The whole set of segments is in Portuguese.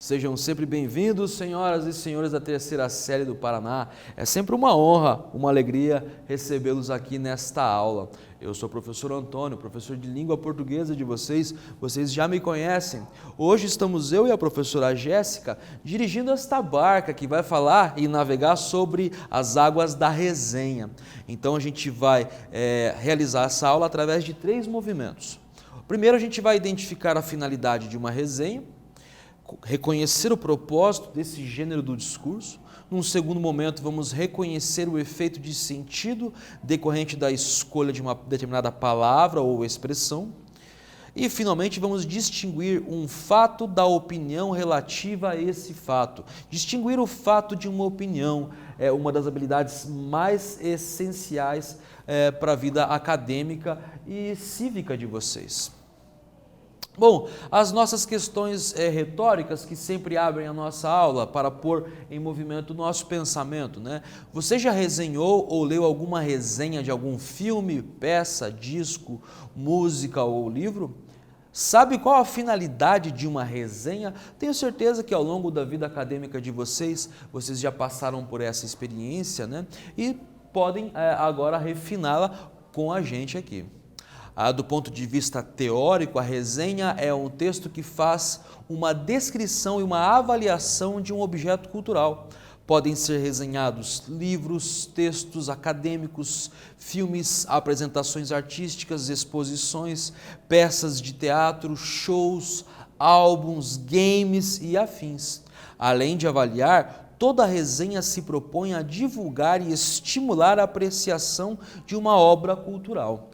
Sejam sempre bem-vindos, senhoras e senhores da terceira série do Paraná. É sempre uma honra, uma alegria recebê-los aqui nesta aula. Eu sou o professor Antônio, professor de língua portuguesa de vocês já me conhecem. Hoje estamos eu e a professora Jéssica dirigindo esta barca que vai falar e navegar sobre as águas da resenha. Então a gente vai realizar essa aula através de 3 movimentos. Primeiro a gente vai identificar a finalidade de uma resenha, reconhecer o propósito desse gênero do discurso. Num segundo momento, vamos reconhecer o efeito de sentido decorrente da escolha de uma determinada palavra ou expressão. E, finalmente, vamos distinguir um fato da opinião relativa a esse fato. Distinguir o fato de uma opinião é uma das habilidades mais essenciais para a vida acadêmica e cívica de vocês. Bom, as nossas questões retóricas que sempre abrem a nossa aula para pôr em movimento o nosso pensamento, né? Você já resenhou ou leu alguma resenha de algum filme, peça, disco, música ou livro? Sabe qual a finalidade de uma resenha? Tenho certeza que ao longo da vida acadêmica de vocês já passaram por essa experiência, né? E podem agora refiná-la com a gente aqui. Do ponto de vista teórico, a resenha é um texto que faz uma descrição e uma avaliação de um objeto cultural. Podem ser resenhados livros, textos acadêmicos, filmes, apresentações artísticas, exposições, peças de teatro, shows, álbuns, games e afins. Além de avaliar, toda resenha se propõe a divulgar e estimular a apreciação de uma obra cultural.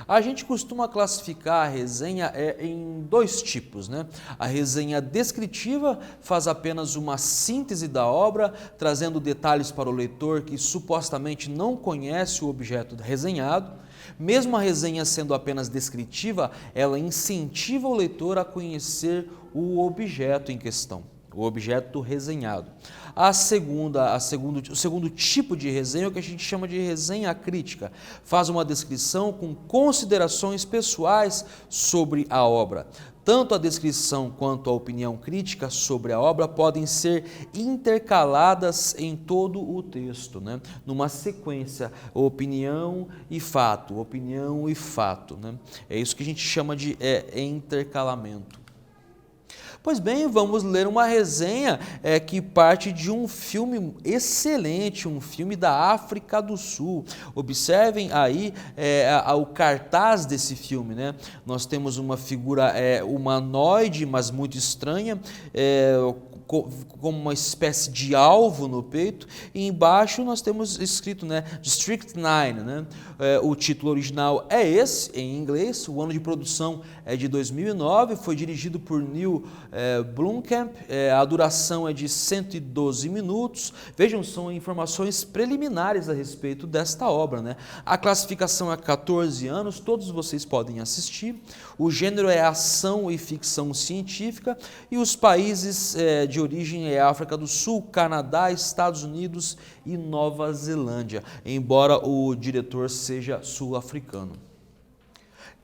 A gente costuma classificar a resenha em 2 tipos, né? A resenha descritiva faz apenas uma síntese da obra, trazendo detalhes para o leitor que supostamente não conhece o objeto resenhado. Mesmo a resenha sendo apenas descritiva, ela incentiva o leitor a conhecer o objeto em questão, o objeto resenhado. O segundo tipo de resenha é o que a gente chama de resenha crítica. Faz uma descrição com considerações pessoais sobre a obra. Tanto a descrição quanto a opinião crítica sobre a obra podem ser intercaladas em todo o texto, né? Numa sequência, opinião e fato, né? É isso que a gente chama de intercalamento. Pois bem, vamos ler uma resenha que parte de um filme excelente, um filme da África do Sul. Observem aí o cartaz desse filme, né? Nós temos uma figura humanoide, mas muito estranha, como uma espécie de alvo no peito, e embaixo nós temos escrito, né, District 9, né? O título original é esse, em inglês, o ano de produção é de 2009, foi dirigido por Neil Blomkamp, a duração é de 112 minutos, vejam, são informações preliminares a respeito desta obra, né? A classificação é 14 anos, todos vocês podem assistir, o gênero é ação e ficção científica, e os países de origem é África do Sul, Canadá, Estados Unidos e Nova Zelândia, embora o diretor seja sul-africano.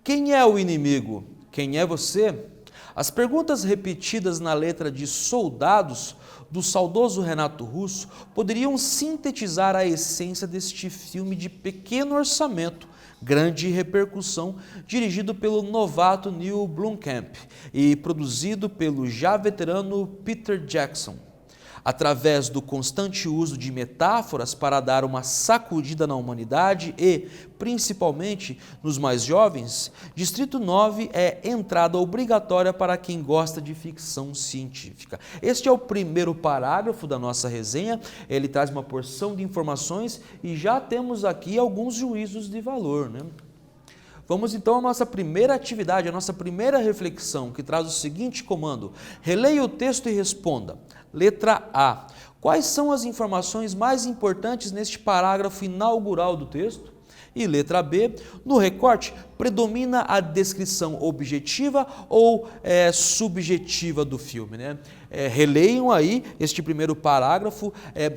Quem é o inimigo? Quem é você? As perguntas repetidas na letra de Soldados, do saudoso Renato Russo, poderiam sintetizar a essência deste filme de pequeno orçamento, grande repercussão, dirigido pelo novato Neil Blomkamp e produzido pelo já veterano Peter Jackson. Através do constante uso de metáforas para dar uma sacudida na humanidade e, principalmente, nos mais jovens, Distrito 9 é entrada obrigatória para quem gosta de ficção científica. Este é o primeiro parágrafo da nossa resenha, ele traz uma porção de informações e já temos aqui alguns juízos de valor, né? Vamos então à nossa primeira atividade, a nossa primeira reflexão, que traz o seguinte comando: releia o texto e responda. Letra A. Quais são as informações mais importantes neste parágrafo inaugural do texto? E letra B. No recorte, predomina a descrição objetiva ou subjetiva do filme, né? Releiam aí este primeiro parágrafo,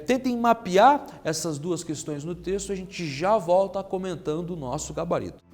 tentem mapear essas 2 questões no texto, a gente já volta comentando o nosso gabarito.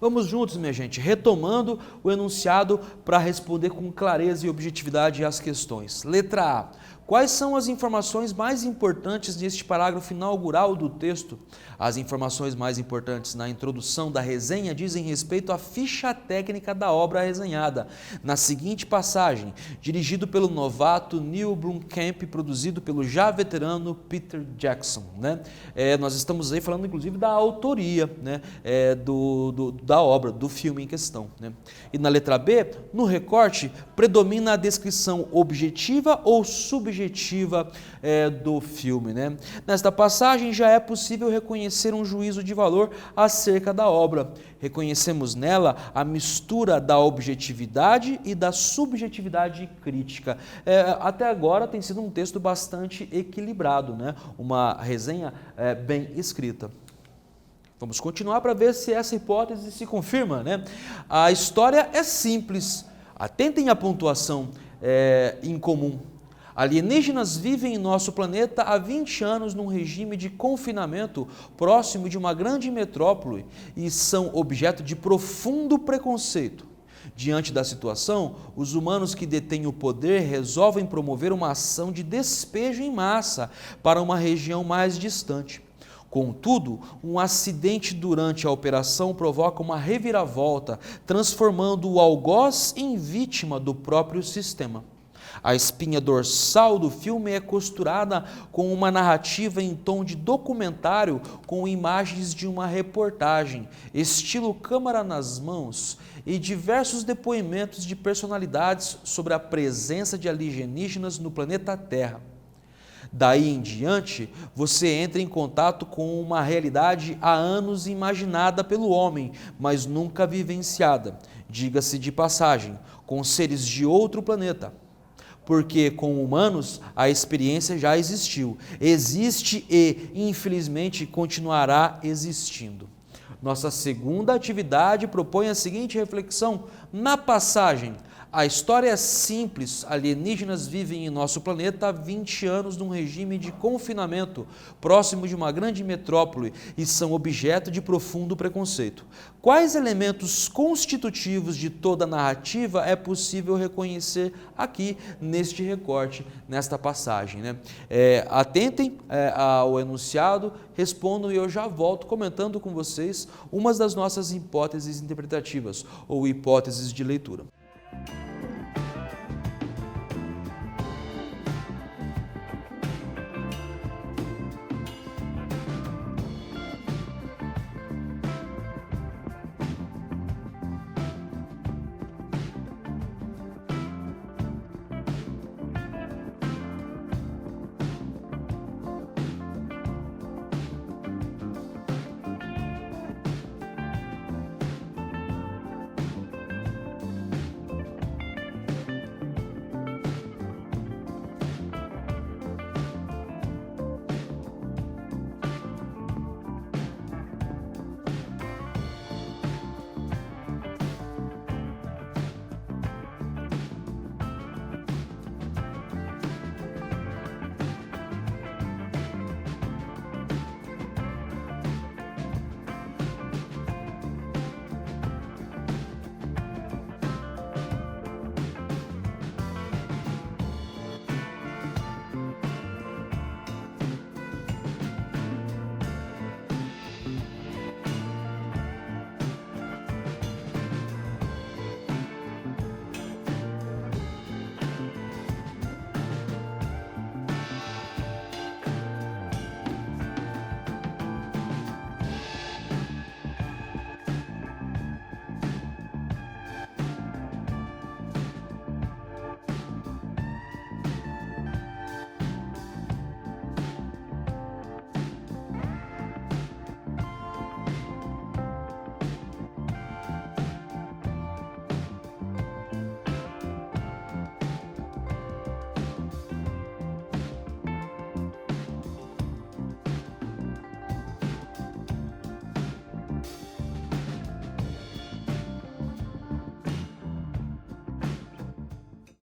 Vamos juntos, minha gente, retomando o enunciado para responder com clareza e objetividade às questões. Letra A. Quais são as informações mais importantes neste parágrafo inaugural do texto? As informações mais importantes na introdução da resenha dizem respeito à ficha técnica da obra resenhada. Na seguinte passagem, dirigido pelo novato Neil Blomkamp, produzido pelo já veterano Peter Jackson. Nós estamos aí falando inclusive da autoria da obra, do filme em questão. E na letra B, no recorte, predomina a descrição objetiva ou subjetiva do filme. Nesta passagem já é possível reconhecer um juízo de valor acerca da obra. Reconhecemos nela a mistura da objetividade e da subjetividade crítica. Até agora tem sido um texto bastante equilibrado, uma resenha bem escrita. Vamos continuar para ver se essa hipótese se confirma. A história é simples. Atentem à pontuação incomum. Alienígenas vivem em nosso planeta há 20 anos num regime de confinamento próximo de uma grande metrópole e são objeto de profundo preconceito. Diante da situação, os humanos que detêm o poder resolvem promover uma ação de despejo em massa para uma região mais distante. Contudo, um acidente durante a operação provoca uma reviravolta, transformando o algoz em vítima do próprio sistema. A espinha dorsal do filme é costurada com uma narrativa em tom de documentário com imagens de uma reportagem, estilo câmera nas mãos e diversos depoimentos de personalidades sobre a presença de alienígenas no planeta Terra. Daí em diante, você entra em contato com uma realidade há anos imaginada pelo homem, mas nunca vivenciada, diga-se de passagem, com seres de outro planeta. Porque com humanos a experiência já existiu, existe e, infelizmente, continuará existindo. Nossa segunda atividade propõe a seguinte reflexão na passagem. A história é simples, alienígenas vivem em nosso planeta há 20 anos num regime de confinamento, próximo de uma grande metrópole e são objeto de profundo preconceito. Quais elementos constitutivos de toda a narrativa é possível reconhecer aqui neste recorte, nesta passagem? Atentem ao enunciado, respondam e eu já volto comentando com vocês umas das nossas hipóteses interpretativas ou hipóteses de leitura.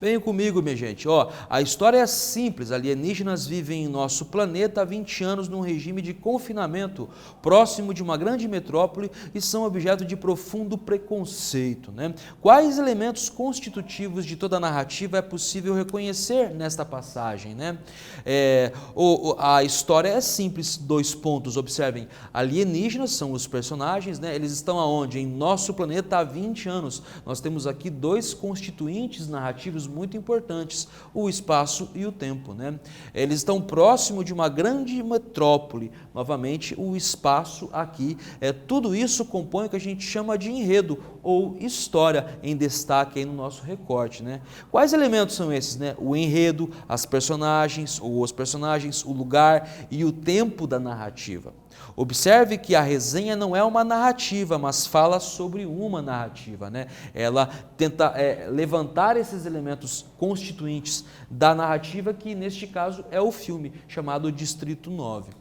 Venham comigo, minha gente. A história é simples. Alienígenas vivem em nosso planeta há 20 anos num regime de confinamento próximo de uma grande metrópole e são objeto de profundo preconceito, né? Quais elementos constitutivos de toda a narrativa é possível reconhecer nesta passagem, né? A história é simples, 2 pontos. Observem, alienígenas são os personagens, né? Eles estão aonde? Em nosso planeta há 20 anos. Nós temos aqui 2 constituintes narrativos muito importantes, o espaço e o tempo, né? Eles estão próximo de uma grande metrópole, novamente o espaço aqui, tudo isso compõe o que a gente chama de enredo ou história em destaque aí no nosso recorte, né? Quais elementos são esses, né? O enredo, as personagens, ou os personagens, o lugar e o tempo da narrativa. Observe que a resenha não é uma narrativa, mas fala sobre uma narrativa, né? Ela tenta levantar esses elementos constituintes da narrativa, que neste caso é o filme, chamado Distrito 9.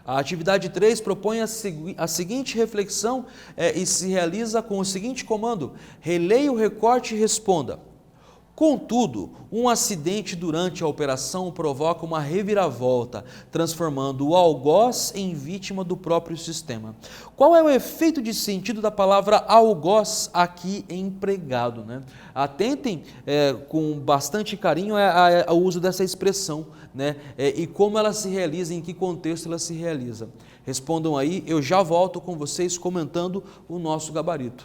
A atividade 3 propõe a seguinte reflexão e se realiza com o seguinte comando: releia o recorte e responda. Contudo, um acidente durante a operação provoca uma reviravolta, transformando o algoz em vítima do próprio sistema. Qual é o efeito de sentido da palavra algoz aqui empregado, né? Atentem com bastante carinho ao uso dessa expressão, né? E como ela se realiza, em que contexto ela se realiza. Respondam aí, eu já volto com vocês comentando o nosso gabarito.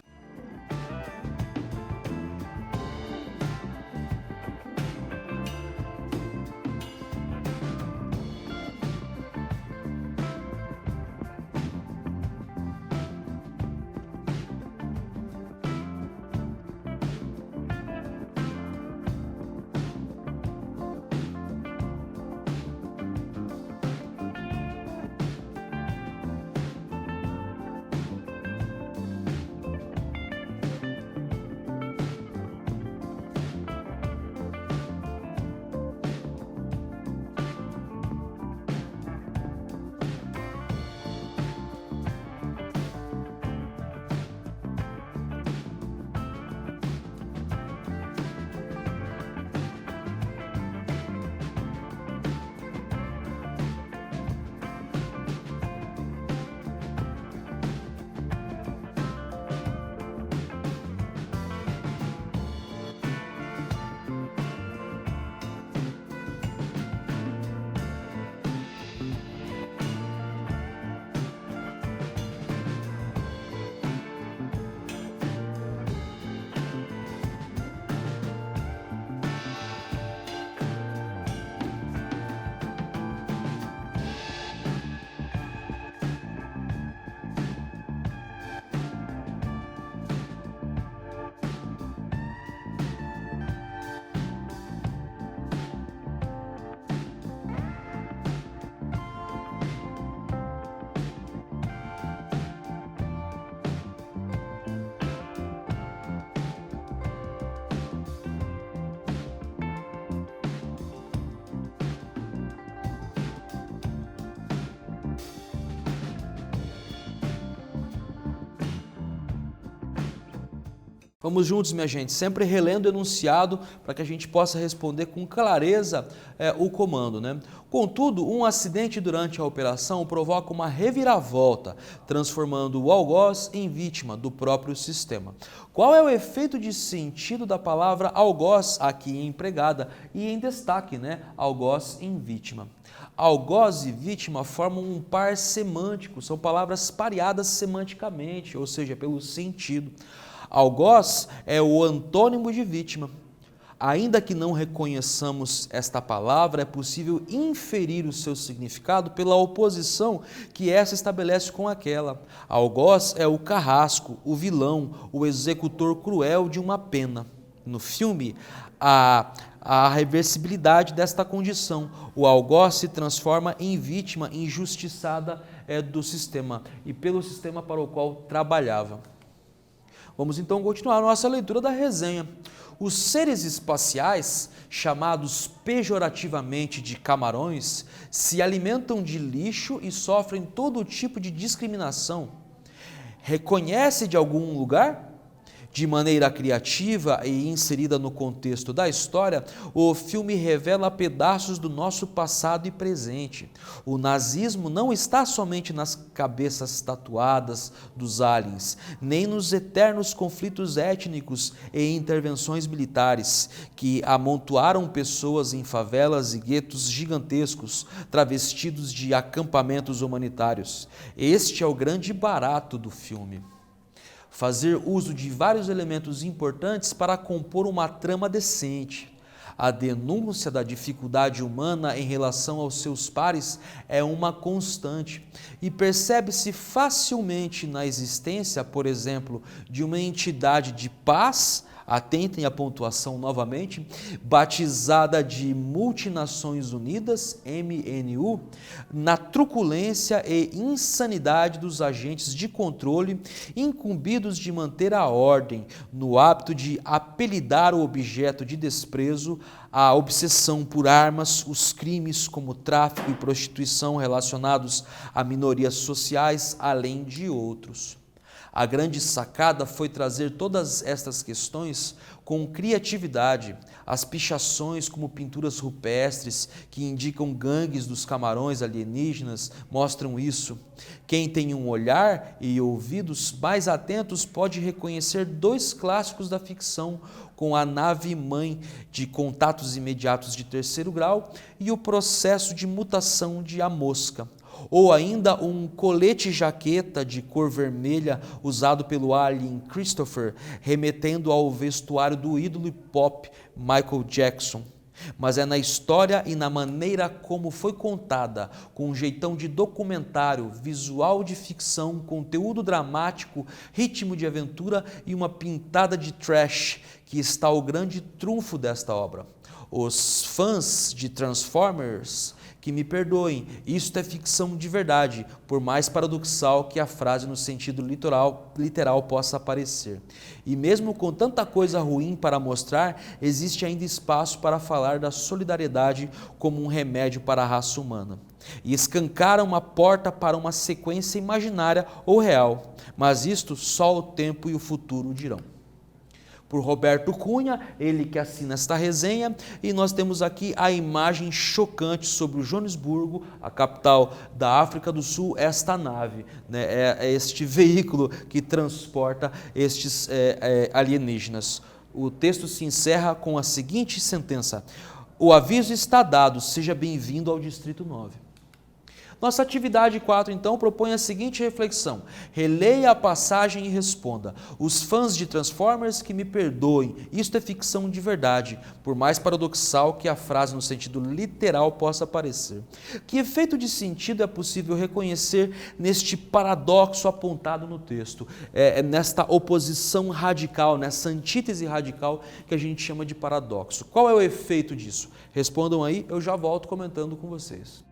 Vamos juntos, minha gente, sempre relendo o enunciado para que a gente possa responder com clareza o comando, né? Contudo, um acidente durante a operação provoca uma reviravolta, transformando o algoz em vítima do próprio sistema. Qual é o efeito de sentido da palavra algoz aqui empregada e em destaque, né? Algoz em vítima. Algoz e vítima formam um par semântico, são palavras pareadas semanticamente, ou seja, pelo sentido. Algoz é o antônimo de vítima. Ainda que não reconheçamos esta palavra, é possível inferir o seu significado pela oposição que essa estabelece com aquela. Algoz é o carrasco, o vilão, o executor cruel de uma pena. No filme, a reversibilidade desta condição. O algoz se transforma em vítima injustiçada do sistema e pelo sistema para o qual trabalhava. Vamos então continuar a nossa leitura da resenha. Os seres espaciais, chamados pejorativamente de camarões, se alimentam de lixo e sofrem todo tipo de discriminação. Reconhece de algum lugar? De maneira criativa e inserida no contexto da história, o filme revela pedaços do nosso passado e presente. O nazismo não está somente nas cabeças tatuadas dos aliens, nem nos eternos conflitos étnicos e intervenções militares que amontoaram pessoas em favelas e guetos gigantescos, travestidos de acampamentos humanitários. Este é o grande barato do filme. Fazer uso de vários elementos importantes para compor uma trama decente. A denúncia da dificuldade humana em relação aos seus pares é uma constante e percebe-se facilmente na existência, por exemplo, de uma entidade de paz, atentem à pontuação novamente, batizada de Multinações Unidas, MNU, na truculência e insanidade dos agentes de controle incumbidos de manter a ordem, no hábito de apelidar o objeto de desprezo, a obsessão por armas, os crimes como tráfico e prostituição relacionados a minorias sociais, além de outros. A grande sacada foi trazer todas estas questões com criatividade. As pichações como pinturas rupestres que indicam gangues dos camarões alienígenas mostram isso. Quem tem um olhar e ouvidos mais atentos pode reconhecer dois clássicos da ficção, com a nave-mãe de contatos imediatos de terceiro grau e o processo de mutação de A Mosca. Ou ainda um colete-jaqueta de cor vermelha usado pelo alien Christopher, remetendo ao vestuário do ídolo pop Michael Jackson. Mas é na história e na maneira como foi contada, com um jeitão de documentário, visual de ficção, conteúdo dramático, ritmo de aventura e uma pintada de trash, que está o grande trunfo desta obra. Os fãs de Transformers que me perdoem, isto é ficção de verdade, por mais paradoxal que a frase no sentido literal possa parecer. E mesmo com tanta coisa ruim para mostrar, existe ainda espaço para falar da solidariedade como um remédio para a raça humana. E escancara uma porta para uma sequência imaginária ou real, mas isto só o tempo e o futuro dirão. Por Roberto Cunha, ele que assina esta resenha, e nós temos aqui a imagem chocante sobre o Joanesburgo, a capital da África do Sul, esta nave, né? É este veículo que transporta estes alienígenas. O texto se encerra com a seguinte sentença: o aviso está dado, seja bem-vindo ao Distrito 9. Nossa atividade 4, então, propõe a seguinte reflexão. Releia a passagem e responda. Os fãs de Transformers que me perdoem, isto é ficção de verdade, por mais paradoxal que a frase no sentido literal possa parecer. Que efeito de sentido é possível reconhecer neste paradoxo apontado no texto, nesta oposição radical, nessa antítese radical que a gente chama de paradoxo? Qual é o efeito disso? Respondam aí, eu já volto comentando com vocês.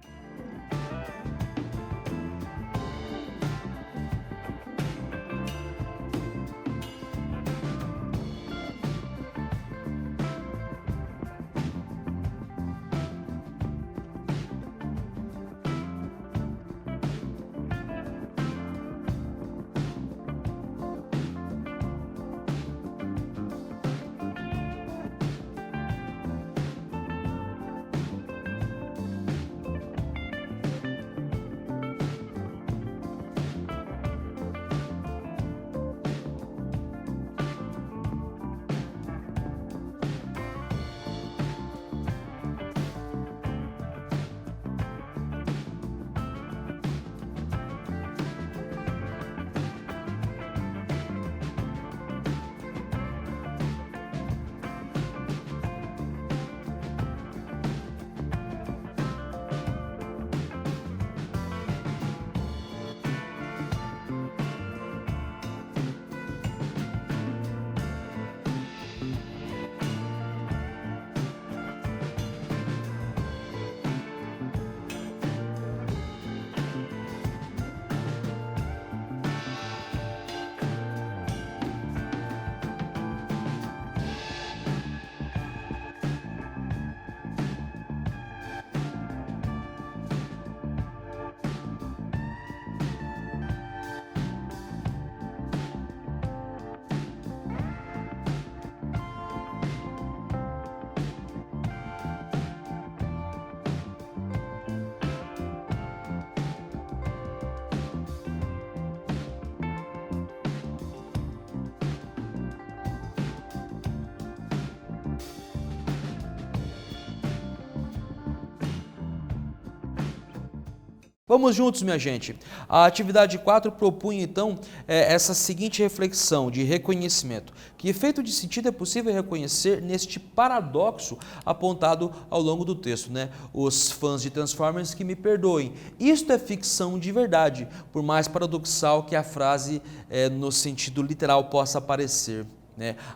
Vamos juntos, minha gente. A atividade 4 propunha, então, essa seguinte reflexão de reconhecimento. Que efeito de sentido é possível reconhecer neste paradoxo apontado ao longo do texto, né? Os fãs de Transformers que me perdoem. Isto é ficção de verdade, por mais paradoxal que a frase no sentido literal possa parecer.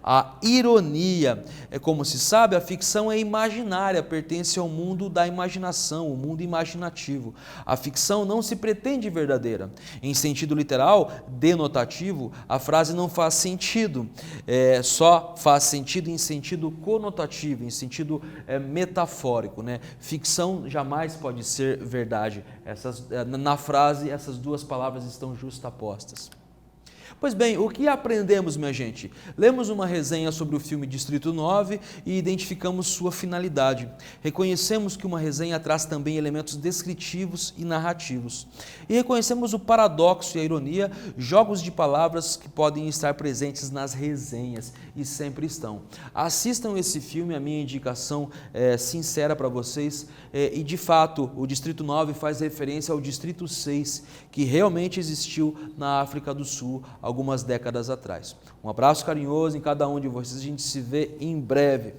A ironia, como se sabe, a ficção é imaginária, pertence ao mundo da imaginação, o mundo imaginativo. A ficção não se pretende verdadeira. Em sentido literal, denotativo, a frase não faz sentido, só faz sentido em sentido conotativo, em sentido metafórico. Ficção jamais pode ser verdade. Na frase, essas duas palavras estão justapostas. Pois bem, o que aprendemos, minha gente? Lemos uma resenha sobre o filme Distrito 9 e identificamos sua finalidade. Reconhecemos que uma resenha traz também elementos descritivos e narrativos. E reconhecemos o paradoxo e a ironia, jogos de palavras que podem estar presentes nas resenhas e sempre estão. Assistam esse filme, a minha indicação sincera para vocês. E de fato, o Distrito 9 faz referência ao Distrito 6, que realmente existiu na África do Sul algumas décadas atrás. Um abraço carinhoso em cada um de vocês, a gente se vê em breve.